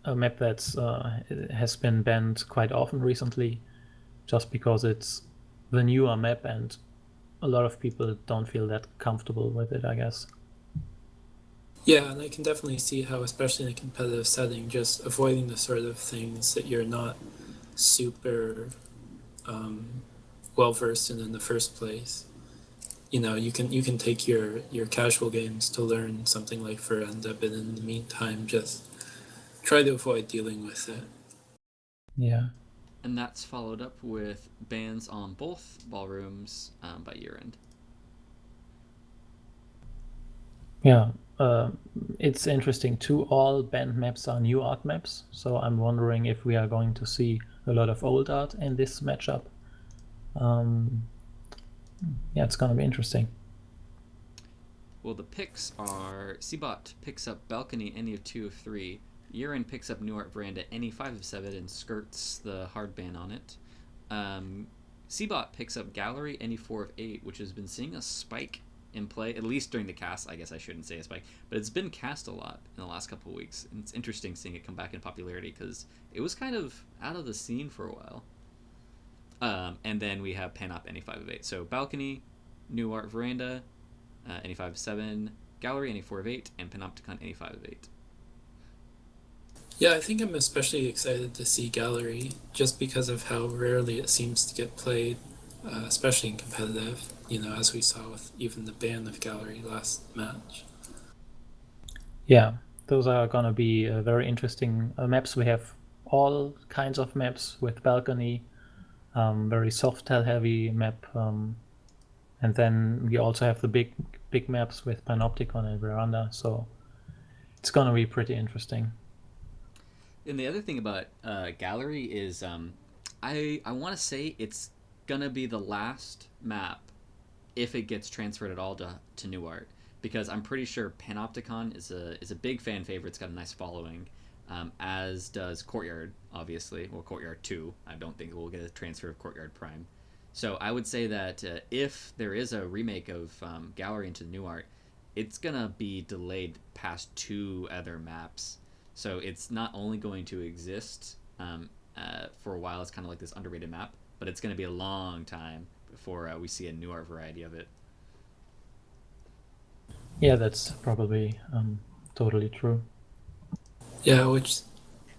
a map that's has been banned quite often recently, just because it's the newer map and a lot of people don't feel that comfortable with it, I guess. Yeah, and I can definitely see how, especially in a competitive setting, just avoiding the sort of things that you're not super well versed in the first place. You can take your casual games to learn something like Veranda, but in the meantime, just try to avoid dealing with it. Yeah. And that's followed up with bans on both ballrooms by Yerand. Yeah, it's interesting too. All banned maps are new art maps, so I'm wondering if we are going to see a lot of old art in this matchup. Yeah, it's gonna be interesting. Well, the picks are Cbot picks up Balcony any of 2 of 3. Yerand picks up New Art Veranda any 5 of 7 and skirts the hard ban on it. Cbot picks up Gallery any 4 of 8, which has been seeing a spike in play, at least during the cast. I guess I shouldn't say a spike, but it's been cast a lot in the last couple of weeks. And it's interesting seeing it come back in popularity because it was kind of out of the scene for a while. And then we have Panop any 5 of 8. So Balcony, New Art Veranda, any 5 of 7, Gallery any 4 of 8, and Panopticon any 5 of 8. Yeah, I think I'm especially excited to see Gallery just because of how rarely it seems to get played, especially in competitive, as we saw with even the ban of Gallery last match. Yeah, those are gonna be very interesting maps. We have all kinds of maps with Balcony, very soft tile heavy map, and then we also have the big maps with Panopticon and Veranda. So it's gonna be pretty interesting. And the other thing about Gallery is I want to say it's gonna be the last map if it gets transferred at all to New Art, because I'm pretty sure Panopticon is a big fan favorite. It's got a nice following, as does Courtyard, obviously. Well, Courtyard 2. I don't think we'll get a transfer of Courtyard Prime. So I would say that if there is a remake of Gallery into New Art, it's gonna be delayed past 2 other maps. So it's not only going to exist for a while. It's kind of like this underrated map, but it's going to be a long time before we see a New Art variety of it. Yeah, that's probably totally true. Yeah, which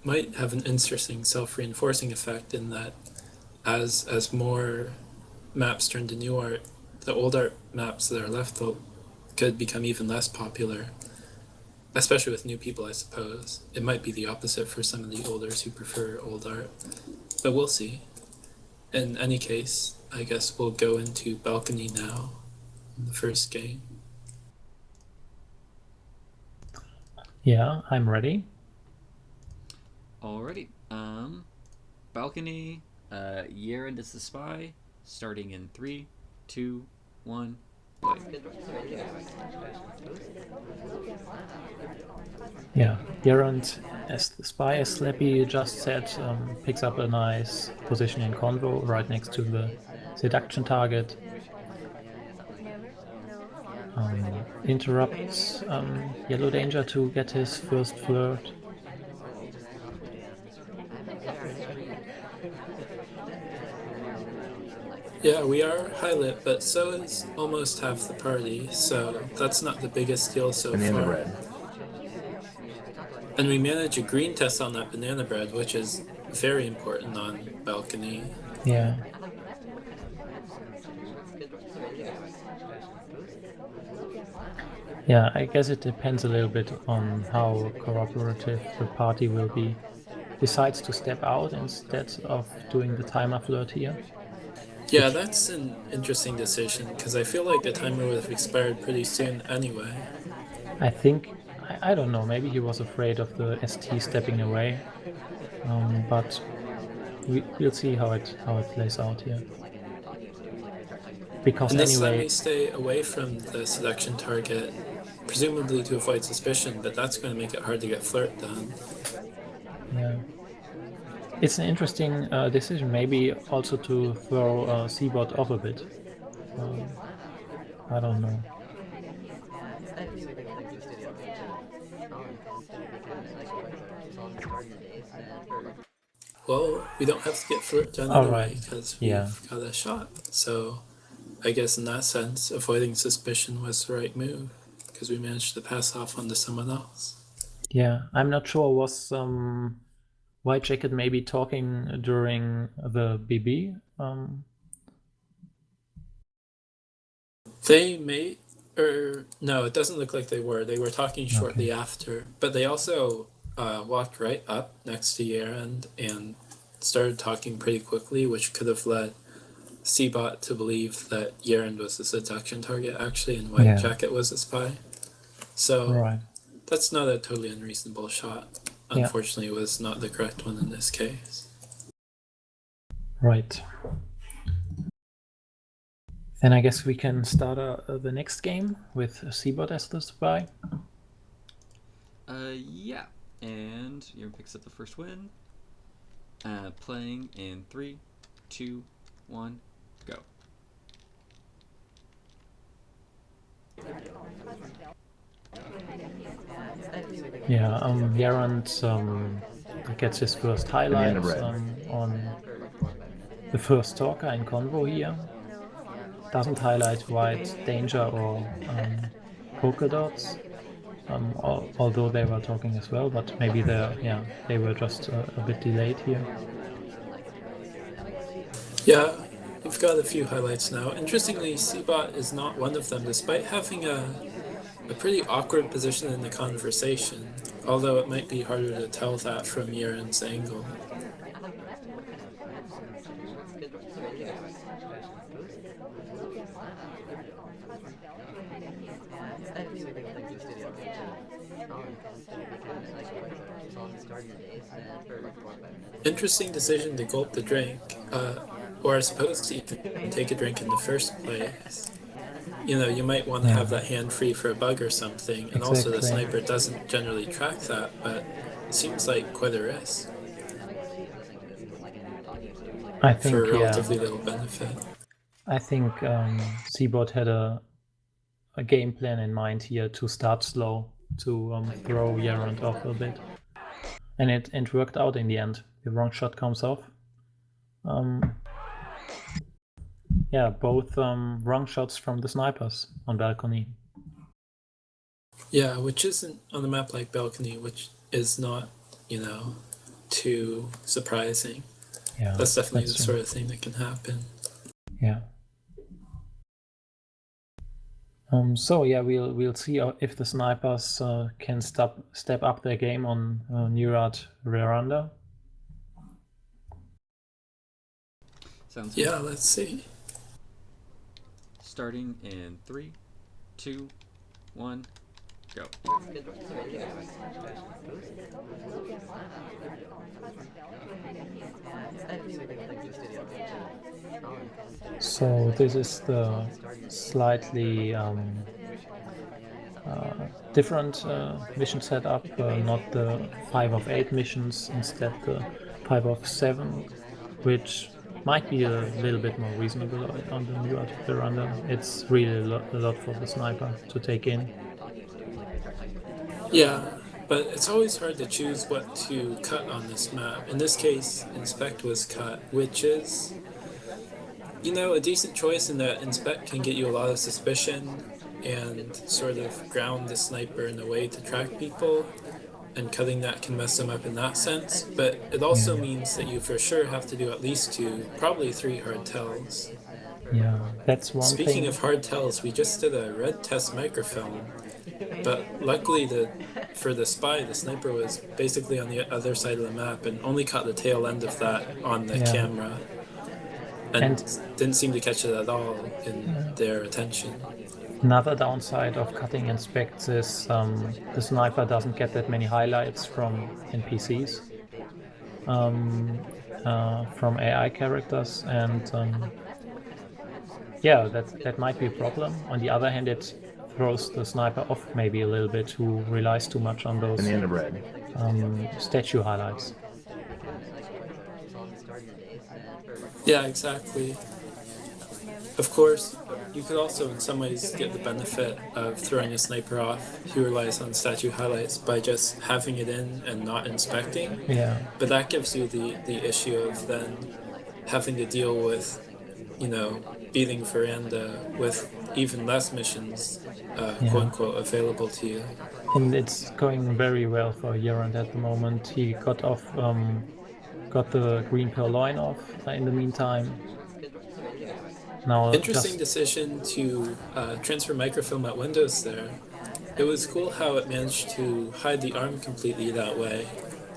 might have an interesting self-reinforcing effect in that as more maps turn to new art, the old art maps that are left could become even less popular, especially with new people, I suppose. It might be the opposite for some of the olders who prefer old art, but we'll see. In any case, I guess we'll go into Balcony now in the first game. Yeah, I'm ready. Alrighty. Balcony, Yerand is the spy, starting in 3, 2, 1. Play. Yeah, Yerand, as the spy, as Slappy just said, picks up a nice position in convo right next to the seduction target. Interrupts Yellow Danger to get his first flirt. Yeah, we are high lit, but so is almost half the party, so that's not the biggest deal so Banana far. bread. And we manage a green test on that banana bread, which is very important on Balcony. Yeah. Yeah, I guess it depends a little bit on how cooperative the party will be. Decides to step out instead of doing the timer flirt here. Yeah, that's an interesting decision, because I feel like the timer would have expired pretty soon anyway. I think, I don't know, maybe he was afraid of the ST stepping away, but we'll see how it plays out here. Because And this time anyway, we stay away from the seduction target, presumably to avoid suspicion, but that's going to make it hard to get flirt done. yeah, it's an interesting decision, maybe also to throw Cbot off a bit. I don't know. Well, we don't have to get flipped another All way right. because Yeah. we've got a shot. So I guess in that sense, avoiding suspicion was the right move because we managed to pass off onto someone else. Yeah, I'm not sure. Was White Jacket maybe talking during the BB? They may, or no, it doesn't look like they were. They were talking shortly after, but they also walked right up next to Yerand and started talking pretty quickly, which could have led Cbot to believe that Yerand was the seduction target actually, and White Jacket was a spy. So Right. that's not a totally unreasonable shot. Unfortunately, it was not the correct one in this case. Right. Then I guess we can start the next game with Cbot as the spy. Yeah. And Yerand picks up the first win. Playing in 3, 2, 1, go. Yeah, Yerand gets his first highlight on the first talker in convo here. Doesn't highlight White, Danger, or Polka Dots, although they were talking as well, but maybe they were just a bit delayed here. Yeah, we've got a few highlights now. Interestingly, Cbot is not one of them, despite having a pretty awkward position in the conversation, although it might be harder to tell that from Yerand's angle. Interesting decision to gulp the drink, or I suppose to even take a drink in the first place. You know, you might want to have that hand free for a bug or something, and also the sniper doesn't generally track that, but it seems like quite a risk. I think, for relatively little benefit. I think Cbot had a game plan in mind here to start slow, to throw Yerand off a bit. And it worked out in the end. The wrong shot comes off. Yeah, both wrong shots from the snipers on balcony. Yeah, which isn't on a map like balcony, which is not, you know, too surprising. Yeah, that's definitely the sort of thing that can happen. Yeah. So yeah, we'll see if the snipers can step up their game on Yerand Yeranda. Sounds good. Yeah, let's see. Starting in 3, 2, 1, go. So this is the slightly different mission setup, not the 5 of 8 missions, instead the 5 of 7, which might be a little bit more reasonable on the new veranda. It's really a lot for the sniper to take in. Yeah, but it's always hard to choose what to cut on this map. In this case, Inspect was cut, which is, you know, a decent choice in that Inspect can get you a lot of suspicion and sort of ground the sniper in a way to track people, and cutting that can mess them up in that sense, but it also means that you for sure have to do at least 2, probably 3 hard tells. Yeah, that's one Speaking thing. of hard tells, we just did a red test microfilm, but luckily for the spy, the sniper was basically on the other side of the map and only caught the tail end of that on the camera, and didn't seem to catch it at all in their attention. Another downside of cutting Inspects is the sniper doesn't get that many highlights from NPCs, from AI characters, and yeah, that might be a problem. On the other hand, it throws the sniper off maybe a little bit, who relies too much on those statue highlights. Yeah, exactly. Of course, you could also in some ways get the benefit of throwing a sniper off who relies on statue highlights by just having it in and not inspecting. Yeah, But that gives you the issue of then having to deal with, beating Veranda with even less missions, quote yeah. unquote, available to you. And it's going very well for Yerand at the moment. He got the green purloin off in the meantime. Now Interesting just decision to transfer microfilm at Windows there. It was cool how it managed to hide the arm completely that way,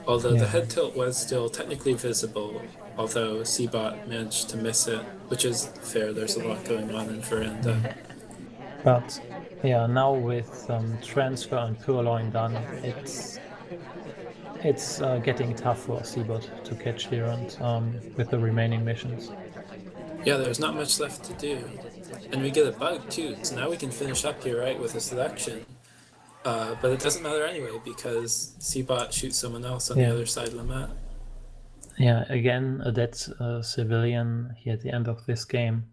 although the yeah, head tilt was still technically visible, although Cbot managed to miss it, which is fair, there's a lot going on in Veranda. but yeah, now with transfer and purloin done, it's getting tough for Cbot to catch Yerand with the remaining missions. Yeah, there's not much left to do. And we get a bug too, so now we can finish up here, right, with a selection. But it doesn't matter anyway, because Cbot shoots someone else on the Yeah. other side of the map. Yeah, again, a dead civilian here at the end of this game.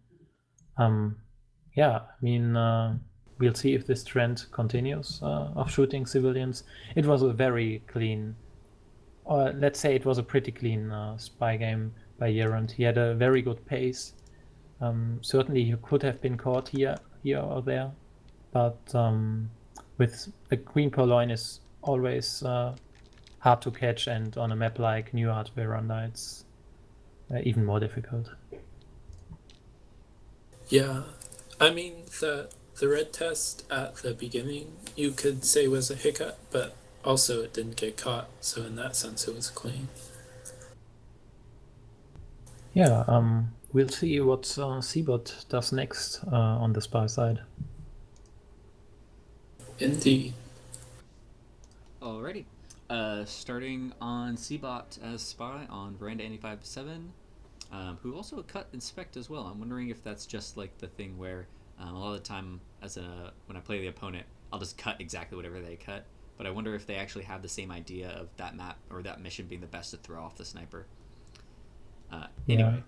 Yeah, I mean, we'll see if this trend continues of shooting civilians. It was a very clean, or let's say it was a pretty clean spy game by Yerand. He had a very good pace. Certainly, he could have been caught here or there, but with the green purloin is always hard to catch, and on a map like New Art Veranda, it's even more difficult. Yeah, I mean, the red test at the beginning, you could say was a hiccup, but also it didn't get caught, so in that sense it was clean. Yeah, we'll see what Cbot does next on the spy side. Indeed. Alrighty. Starting on Cbot as spy on Veranda 857, who also cut inspect as well. I'm wondering if that's just like the thing where a lot of the time, when I play the opponent, I'll just cut exactly whatever they cut. But I wonder if they actually have the same idea of that map or that mission being the best to throw off the sniper. Anyway,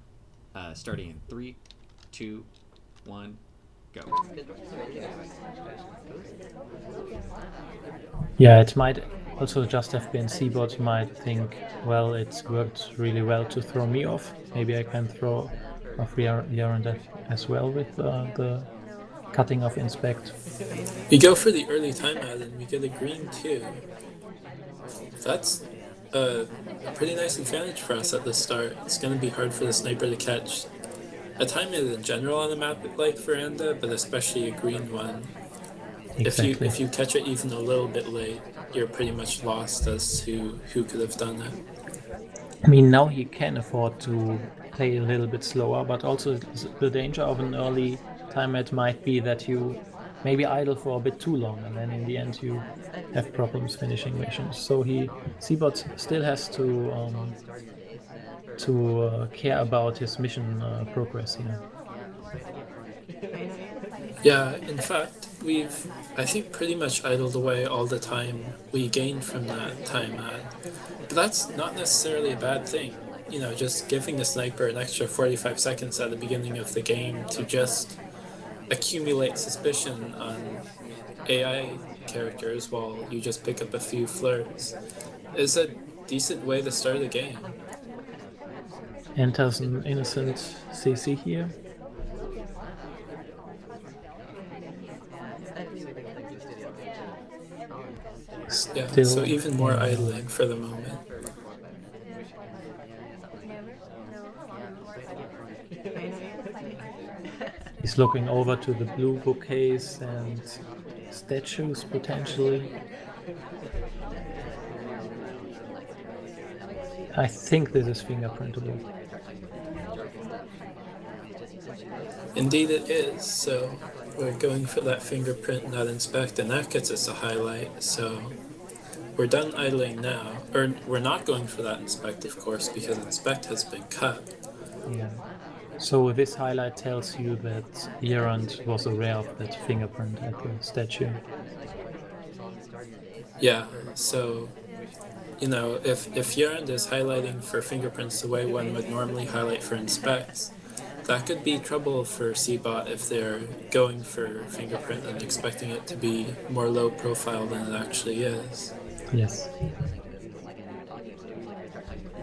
starting in 3, 2, 1, go. Yeah, it might also just have been Cbot might think, well, it's worked really well to throw me off. Maybe I can throw off Yerand as well with the cutting of inspect. We go for the early timeout and we get a green too. That's a pretty nice advantage for us at the start. It's going to be hard for the sniper to catch a timeout in general on a map like Veranda, but especially a green one. Exactly. If you catch it even a little bit late, you're pretty much lost as to who could have done it. I mean, now he can afford to play a little bit slower, but also the danger of an early timeout might be that you maybe idle for a bit too long, and then in the end you have problems finishing missions. So Cbot still has to care about his mission progress here. Yeah, in fact, we've, I think, pretty much idled away all the time we gained from that timeout. But that's not necessarily a bad thing. Just giving the sniper an extra 45 seconds at the beginning of the game to just accumulate suspicion on AI characters while you just pick up a few flirts is a decent way to start a game. Enters an innocent CC here. Yeah, Still, so even more idling for the moment. He's looking over to the blue bouquets and statues potentially. I think this is fingerprintable. Indeed it is, so we're going for that fingerprint, not inspect, and that gets us a highlight, so we're done idling now. Or we're not going for that inspect, of course, because inspect has been cut. Yeah. So this highlight tells you that Yerand was aware of that fingerprint at the statue. Yeah, so if Yerand is highlighting for fingerprints the way one would normally highlight for inspects, that could be trouble for Cbot if they're going for fingerprint and expecting it to be more low profile than it actually is. Yes.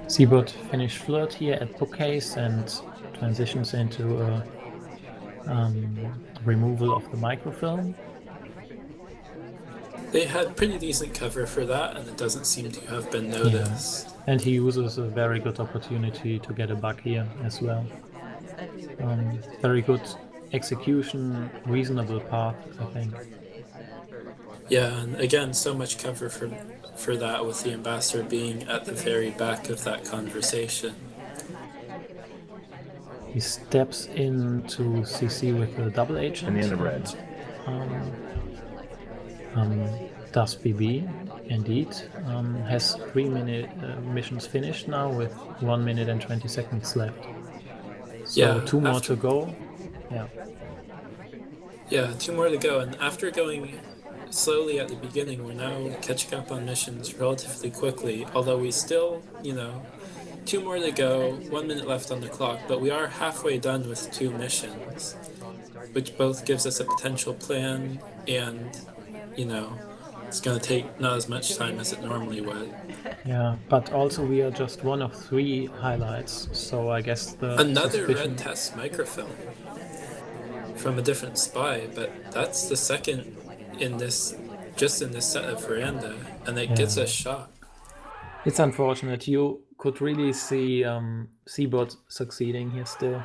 Cbot finished flirt here at bookcase and transitions into a removal of the microfilm. They had pretty decent cover for that, and it doesn't seem to have been noticed. Yeah. And he uses a very good opportunity to get a bug here as well. Very good execution, reasonable path, I think. Yeah, and again, so much cover for that, with the ambassador being at the very back of that conversation. He steps into CC with a double agent. In the end of red. Does BB indeed. Has 3-minute missions finished now with 1 minute and 20 seconds left. So Yeah, 2 more to go. Yeah. Yeah, 2 more to go, and after going slowly at the beginning, we're now catching up on missions relatively quickly, although we still, 2 more to go, 1 minute left on the clock, but we are halfway done with 2 missions, which both gives us a potential plan, and, it's going to take not as much time as it normally would. Yeah, but also we are just one of 3 highlights, so I guess the Another suspicion... red test microfilm from a different spy, but that's the second in this set of veranda, and it gets a shot. It's unfortunate. You could really see Cbot succeeding here still.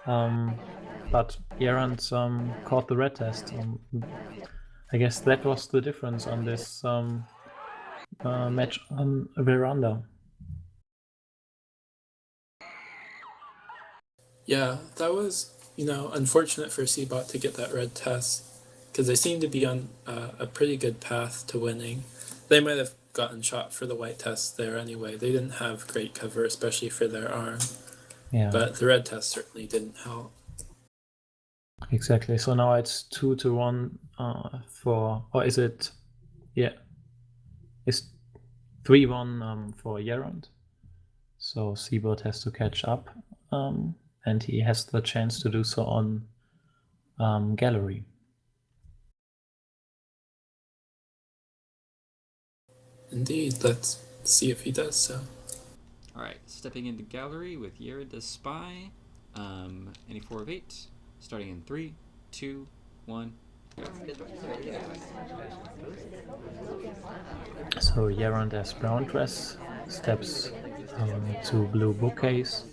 But Yerand caught the red test. I guess that was the difference on this match on veranda. Yeah, that was, unfortunate for Cbot to get that red test, because they seem to be on a pretty good path to winning. They might have gotten shot for the white test there anyway. They didn't have great cover, especially for their arm. Yeah. But the red test certainly didn't help. Exactly. So now it's 2-1 for, or is it? Yeah, it's 3-1 for Yerand. So Cbot has to catch up, and he has the chance to do so on gallery. Indeed, let's see if he does so. Alright, stepping into gallery with Yerand as spy. Any 4 of 8. Starting in 3, 2, 1, go. So Yerand as brown dress steps to blue bookcase.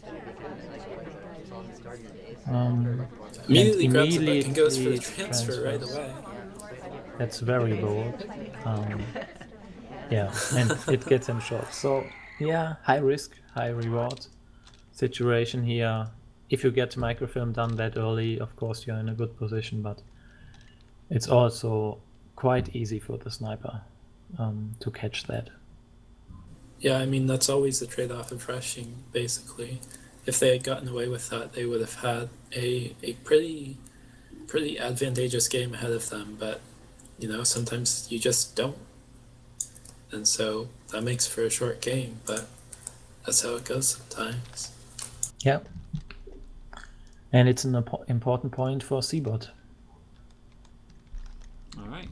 Immediately grabs the book and goes for the transfer right away. That's very bold. Yeah, and it gets him shot. So yeah, high risk, high reward situation here. If you get microfilm done that early, of course you're in a good position, but it's also quite easy for the sniper to catch that. Yeah, I mean, that's always the trade-off of rushing, basically. If they had gotten away with that, they would have had a pretty advantageous game ahead of them, but, sometimes you just don't. And so that makes for a short game, but that's how it goes sometimes. Yeah. And it's an important point for Cbot. Alright.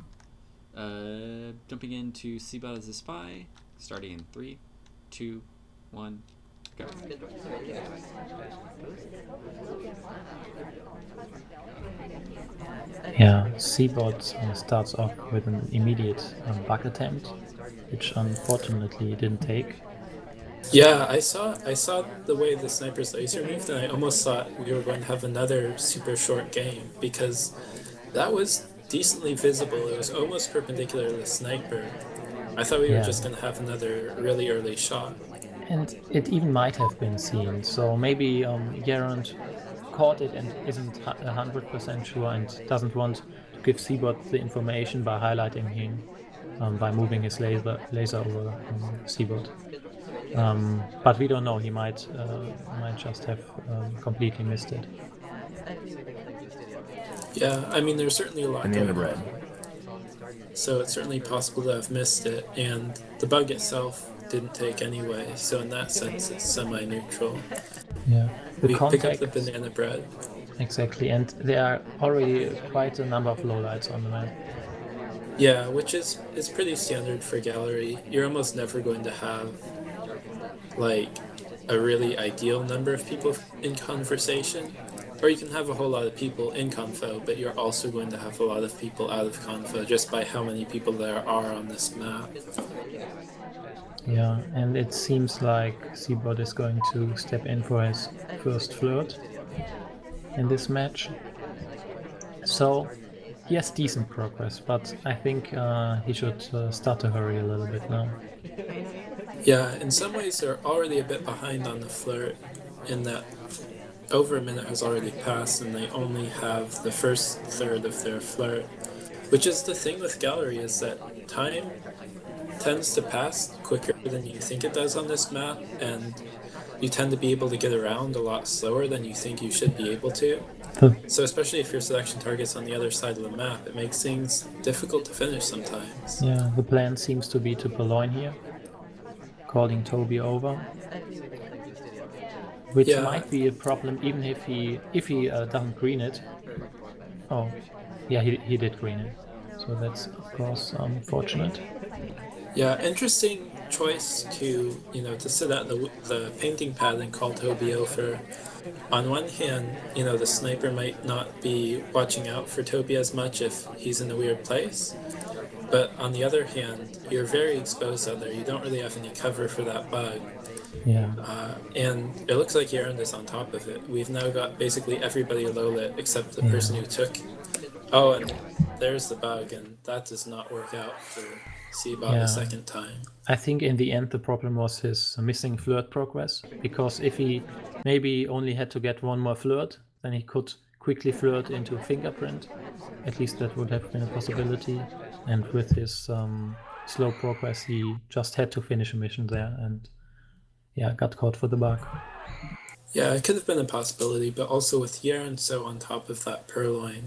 Jumping into Cbot as a spy. Starting in 3, 2, 1, go. Yeah, Cbot starts off with an immediate bug attempt, which unfortunately didn't take. Yeah, I saw the way the sniper's laser moved, and I almost thought we were going to have another super short game, because that was decently visible. It was almost perpendicular to the sniper. I thought we were just going to have another really early shot. And it even might have been seen, so maybe Yerand caught it and isn't 100% sure and doesn't want to give Cbot the information by highlighting him, by moving his laser over Cbot. But we don't know, he might just have completely missed it. Yeah, I mean, there's certainly a lot And the end going of red. on. So it's certainly possible to have missed it, and the bug itself didn't take anyway, so in that sense it's semi-neutral. Yeah, the We pick up the contact, banana bread. exactly, and there are already quite a number of lowlights on the map. Yeah, which is pretty standard for gallery. You're almost never going to have like a really ideal number of people in conversation. Or you can have a whole lot of people in convo, but you're also going to have a lot of people out of convo just by how many people there are on this map. Yeah, and it seems like Cbot is going to step in for his first flirt in this match. So he has decent progress, but I think he should start to hurry a little bit now. Yeah, in some ways they're already a bit behind on the flirt in that over a minute has already passed and they only have the first third of their flirt. Which is the thing with gallery, is that time tends to pass quicker than you think it does on this map, and you tend to be able to get around a lot slower than you think you should be able to. The, So especially if your selection target's on the other side of the map, it makes things difficult to finish sometimes. yeah, the plan seems to be to purloin here, calling Toby over, which Yeah, might be a problem even if he doesn't green it. Oh, yeah, he did green it, so that's of course unfortunate. yeah, interesting choice to to sit at the painting pad and call Toby over. On one hand, the sniper might not be watching out for Toby as much if he's in a weird place. But on the other hand, you're very exposed out there. You don't really have any cover for that bug. Yeah, And it looks like Yerand is on top of it. We've now got basically everybody low lit except the Yeah. person who took. Oh, and there's the bug, and that does not work out for Cbot Yeah. the second time. I think in the end the problem was his missing flirt progress, because if he maybe only had to get one more flirt, then he could quickly flirt into a fingerprint. At least that would have been a possibility. And with his slow progress, he just had to finish a mission there and yeah, got caught for the bug. Yeah, it could have been a possibility, but also with Yerand so on top of that purloin,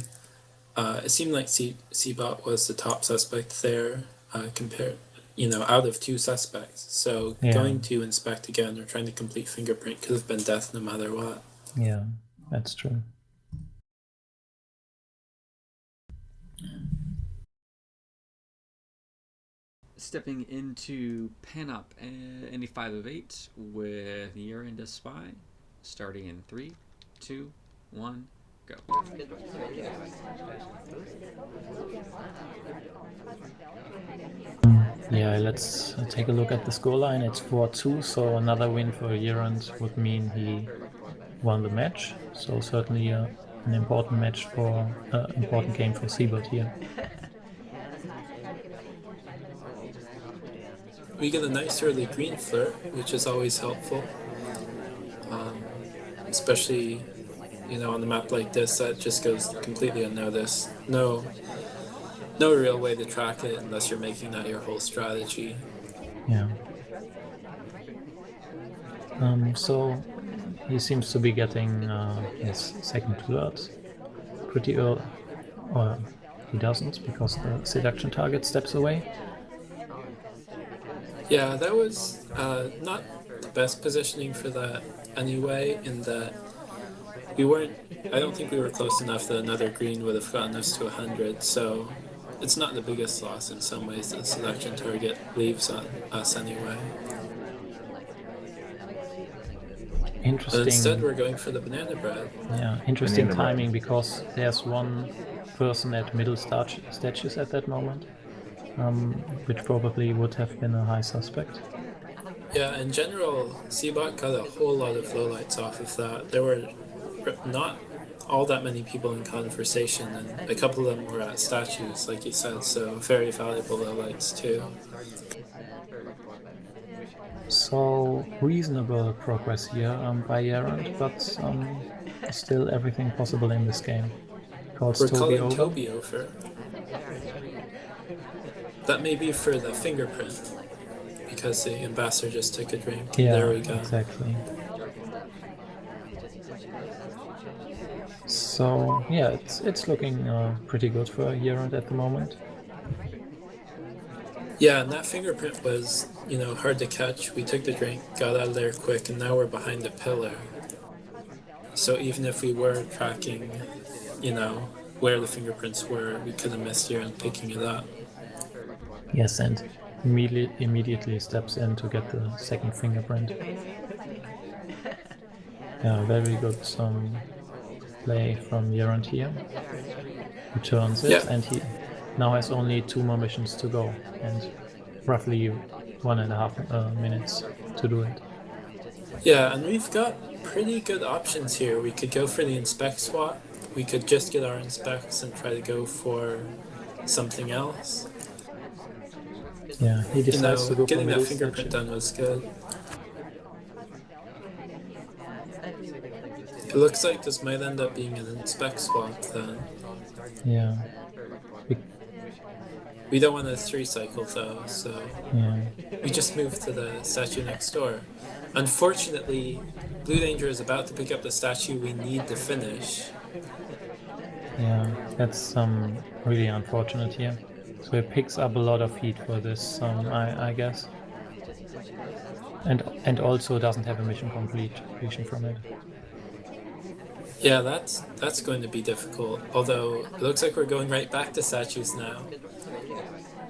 it seemed like Cbot was the top suspect there, compared, out of two suspects. So Yeah. going to inspect again or trying to complete fingerprint could have been death no matter what. Yeah, that's true. Stepping into pen up any 5 of 8 with Yerand as spy, starting in 3, 2, 1, go. Yeah, let's take a look at the scoreline. It's 4-2, so another win for Yerand would mean he won the match. So certainly an important match for important game for Cbot here. We get a nice early green flirt, which is always helpful, especially on a map like this that just goes completely unnoticed. No real way to track it unless you're making that your whole strategy. Yeah. So he seems to be getting his second flirt pretty early, or he doesn't, because the seduction target steps away. Yeah, that was not the best positioning for that anyway, in that I don't think we were close enough that another green would have gotten us to 100, so it's not the biggest loss in some ways that the selection target leaves on us anyway. Interesting. But instead we're going for the banana bread. Yeah, interesting timing, because there's one person at middle statues at that moment, which probably would have been a high suspect. Yeah, in general, Cbot got a whole lot of lowlights off of that. There were not all that many people in conversation, and a couple of them were at statues, like you said, so very valuable lowlights too. So reasonable progress here by Yerand, but still everything possible in this game. Calls We're Toby calling over. Toby over. That may be for the fingerprint, because the ambassador just took a drink. Yeah, there we go. Exactly. So yeah, it's looking pretty good for Yerand at the moment. Yeah, and that fingerprint was, hard to catch. We took the drink, got out of there quick, and now we're behind a pillar. So even if we were tracking, where the fingerprints were, we could have missed Yerand picking it up. Yes, and immediately steps in to get the second fingerprint. Yeah, very good play from Yerand here. He turns it, and he now has only 2 more missions to go, and roughly 1.5 minutes to do it. Yeah, and we've got pretty good options here. We could go for the inspect swap. We could just get our inspects and try to go for something else. Yeah, he decides to go for getting that middle fingerprint statue. done was good. It looks like this might end up being an inspect swap then. Yeah. We don't want a 3 cycle though, so Yeah. we just move to the statue next door. Unfortunately, Blue Danger is about to pick up the statue we need to finish. Yeah, that's really unfortunate here. So it picks up a lot of heat for this, I guess. And also doesn't have a mission completion from it. Yeah, that's going to be difficult. Although it looks like we're going right back to statues now.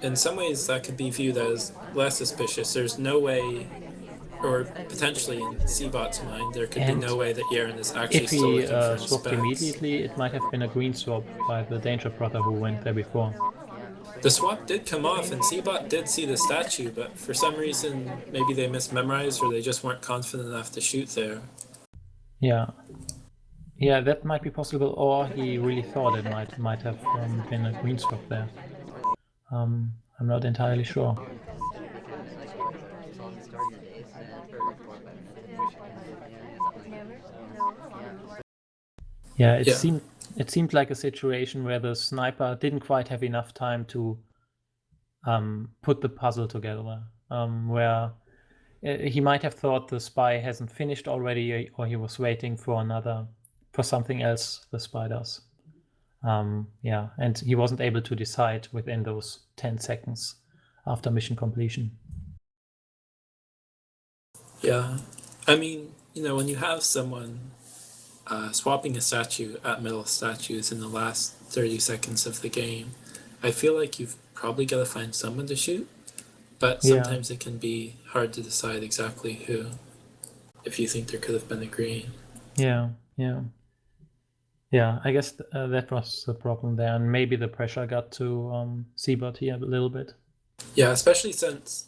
In some ways, that could be viewed as less suspicious. There's no way, or potentially in Cbot's mind, there could be no way that Yerand is actually still looking for If he swapped immediately, it might have been a green swap by the Danger Brother who went there before. The swap did come off, and Cbot did see the statue, but for some reason, maybe they mismemorized or they just weren't confident enough to shoot there. Yeah. Yeah, that might be possible, or he really thought it might have been a green swap there. I'm not entirely sure. Yeah, it seemed like a situation where the sniper didn't quite have enough time to put the puzzle together. Where he might have thought the spy hasn't finished already, or he was waiting for something else the spy does. Yeah, and he wasn't able to decide within those 10 seconds after mission completion. Yeah, I mean, when you have someone swapping a statue at middle statues in the last 30 seconds of the game, I feel like you've probably got to find someone to shoot, but sometimes it can be hard to decide exactly who, if you think there could have been a green. Yeah, I guess that was the problem there, and maybe the pressure got to Cbot here a little bit. Yeah, especially since